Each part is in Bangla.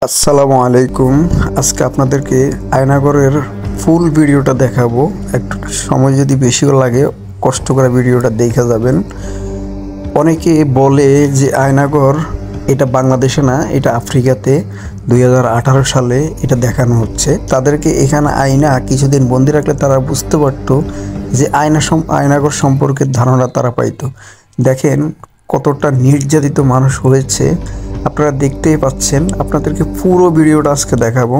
আসসালামু আলাইকুম। আজকে আপনাদেরকে আয়নাগরের ফুল ভিডিওটা দেখাবো। একটু সময় যদি বেশিও লাগে কষ্ট করে ভিডিওটা দেখে যাবেন। অনেকে বলে যে আয়নাগর এটা বাংলাদেশে না, এটা আফ্রিকাতে 2018 সালে এটা দেখানো হচ্ছে। তাদেরকে এখানে আয়না কিছুদিন বন্দি রাখলে তারা বুঝতে পারতো যে আয়নাগর সম্পর্কে ধারণা তারা পাইতো। দেখেন কতটা নির্যাতিত মানুষ হয়েছে, আপনারা দেখতেই পাচ্ছেন। আপনাদেরকে পুরো ভিডিওটা আজকে দেখাবো,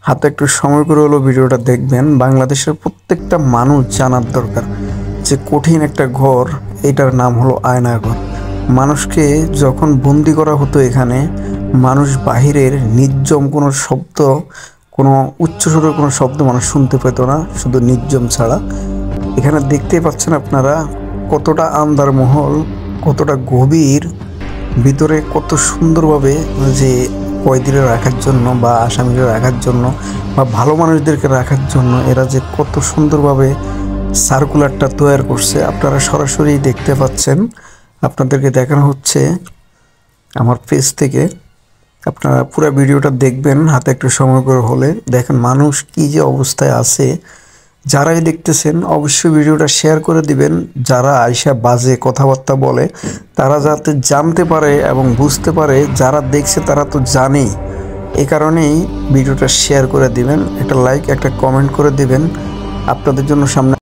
হাতে একটু সময় করে হলো ভিডিওটা দেখবেন। বাংলাদেশের প্রত্যেকটা মানুষ জানার দরকার যে কঠিন একটা ঘর, এটার নাম হলো আয়নাঘর। মানুষকে যখন বন্দি করা হতো এখানে, মানুষ বাহিরের নির্জম কোনো শব্দ, কোনো উচ্চস্বরের কোনো শব্দ মানুষ শুনতে পেত না, শুধু নির্জম ছাড়া। এখানে দেখতেই পাচ্ছেন আপনারা কতটা আন্ধার মহল, কতটা গভীর, ভিতরে কত সুন্দরভাবে যে কয়েদিরা রাখার জন্য বা আসামিরা রাখার জন্য বা ভালো মানুষদেরকে রাখার জন্য এরা যে কত সুন্দরভাবে সার্কুলারটা তৈরি করছে আপনারা সরাসরি দেখতে পাচ্ছেন। আপনাদেরকে দেখানো হচ্ছে আমার পেজ থেকে। আপনারা পুরো ভিডিওটা দেখবেন হাতে একটু সময় করে হলে। দেখেন মানুষ কি যে অবস্থায় আছে। যারাই দেখতেছেন অবশ্যই ভিডিওটা শেয়ার করে দিবেন। যারা আয়সা বাজে কথাবার্তা বলে তারা যাতে জানতে পারে এবং বুঝতে পারে। যারা দেখছে তারা তো জানেই, এই কারণেই ভিডিওটা শেয়ার করে দিবেন। একটা লাইক একটা কমেন্ট করে দিবেন। আপনাদের জন্য সামনে